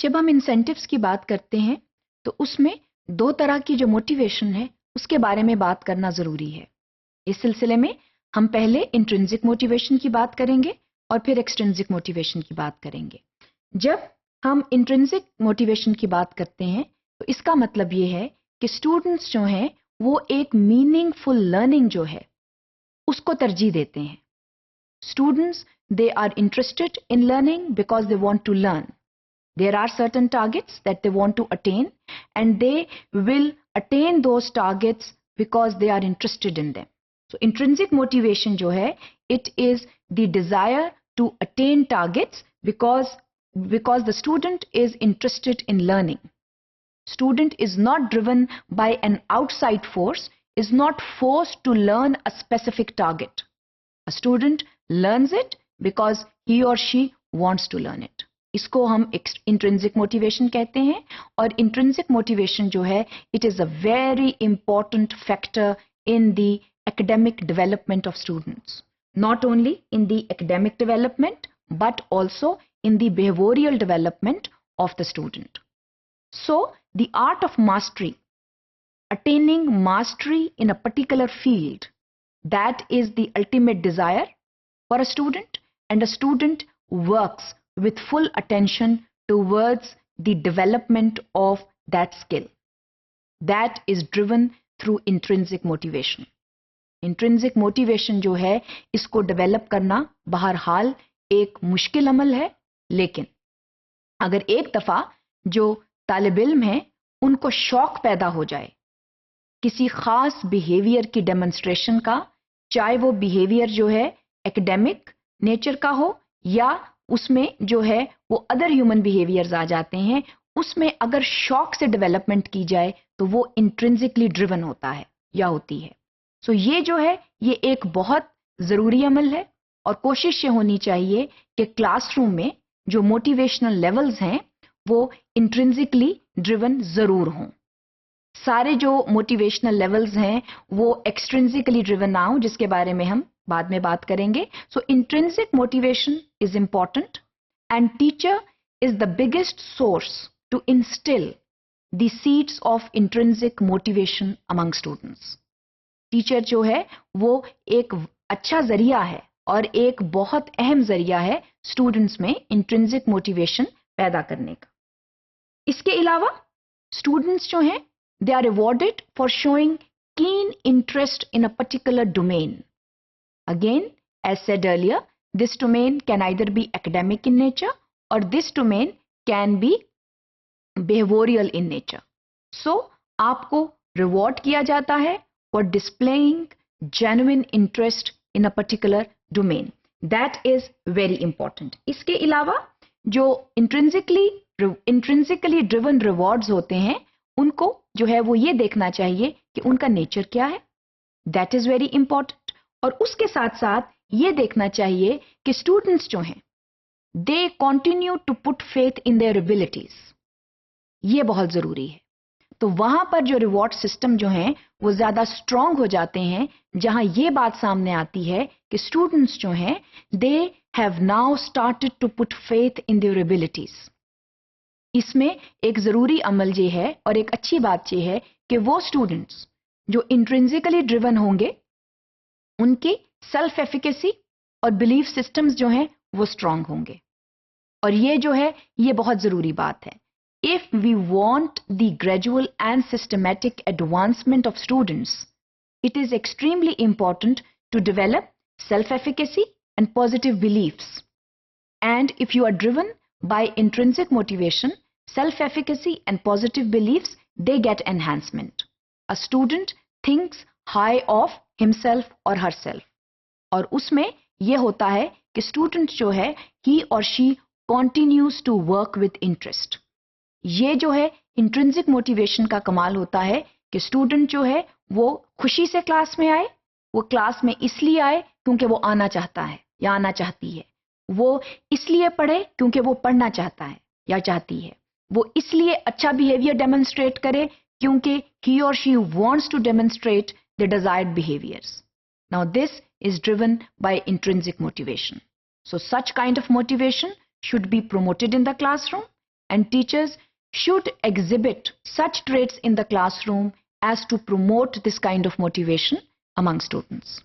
जब हम इंसेंटिव्स की बात करते हैं तो उसमें दो तरह की जो मोटिवेशन है उसके बारे में बात करना जरूरी है। इस सिलसिले में हम पहले इंट्रिंसिक मोटिवेशन की बात करेंगे और फिर एक्सट्रिंसिक मोटिवेशन की बात करेंगे। जब हम इंट्रिंसिक मोटिवेशन की बात करते हैं तो इसका मतलब ये है कि स्टूडेंट्स जो हैं वो एक मीनिंगफुल लर्निंग जो है उसको तरजीह देते हैं। Students they are interested in learning because they want to learn. There are certain targets that they want to attain and they will attain those targets because they are interested in them. So intrinsic motivation जो है, it is the desire to attain targets because the student is interested in learning. Student is not driven by an outside force, is not forced to learn a specific target. A student learns it because he or she wants to learn it. इसको हम intrinsic motivation कहते हैं। और intrinsic motivation जो है it is a very important factor in the academic development of students, not only in the academic development but also in the behavioural development of the student. So the art of mastery, attaining mastery in a particular field, that is the ultimate desire for a student, and a student works with full attention towards the development of that skill. That is driven through intrinsic motivation. Intrinsic motivation जो है इसको develop करना बहरहाल एक मुश्किल अमल है, लेकिन अगर एक दफा जो तालिब इल्म है उनको शौक पैदा हो जाए किसी खास बिहेवियर की डेमोन्स्ट्रेशन का, चाहे वो बिहेवियर जो है एकेडमिक नेचर का हो या उसमें जो है वो अदर ह्यूमन बिहेवियर्स आ जाते हैं, उसमें अगर शौक से डेवलपमेंट की जाए तो वो इंट्रिंसिकली ड्रिवन होता है या होती है। सो ये जो है ये एक बहुत ज़रूरी अमल है और कोशिश ये होनी चाहिए कि क्लासरूम में जो मोटिवेशनल लेवल्स हैं वो इंट्रिंसिकली ड्रिवन ज़रूर हों। सारे जो मोटिवेशनल लेवल्स हैं वो एक्सट्रिंसिकली ड्रिवन ना हो, जिसके बारे में हम बाद में बात करेंगे। So intrinsic motivation is important and teacher is the biggest source to instil the seeds of intrinsic motivation among students. Teacher जो है वो एक अच्छा जरिया है और एक बहुत अहम जरिया है स्टूडेंट्स में इंट्रिंसिक मोटिवेशन पैदा करने का। इसके अलावा स्टूडेंट्स जो हैं they are rewarded for showing keen interest in a particular domain. Again, as said earlier, this domain can either be academic in nature or this domain can be behavioral in nature. So, आपको reward किया जाता है for displaying genuine interest in a particular domain. That is very important. इसके अलावा जो intrinsically driven rewards होते हैं उनको जो है वो ये देखना चाहिए कि उनका नेचर क्या है, दैट इज वेरी इंपॉर्टेंट। और उसके साथ साथ ये देखना चाहिए कि स्टूडेंट्स जो हैं they continue to put faith in their abilities, ये बहुत जरूरी है। तो वहां पर जो रिवॉर्ड सिस्टम जो हैं वो ज्यादा स्ट्रांग हो जाते हैं जहां ये बात सामने आती है कि स्टूडेंट्स जो हैं they have now started to put faith in their abilities. इसमें एक जरूरी अमल ये है और एक अच्छी बात ये है कि वो स्टूडेंट्स जो इंट्रिंसिकली ड्रिवन होंगे उनकी सेल्फ एफिकेसी और बिलीफ सिस्टम्स जो हैं वो स्ट्रांग होंगे। और ये जो है ये बहुत जरूरी बात है। If we want the gradual and systematic advancement of students, it is extremely important to develop self efficacy and positive beliefs. And if you are driven by intrinsic motivation, self-efficacy and positive beliefs, they get enhancement. A student thinks high of himself or herself. और उसमें ये होता है कि student जो है he or she continues to work with interest. ये जो है intrinsic motivation का कमाल होता है कि student जो है वो खुशी से क्लास में आए, वो क्लास में इसलिए आए क्योंकि वो आना चाहता है या आना चाहती है, वो इसलिए पढ़े क्योंकि वो पढ़ना चाहता है या चाहती है, वो इसलिए अच्छा बिहेवियर डेमोन्स्ट्रेट करे क्योंकि he or she wants to demonstrate the desired behaviors. Now this is driven by intrinsic motivation. So such kind of motivation should be promoted in the classroom and teachers should exhibit such traits in the classroom as to promote this kind of motivation among students.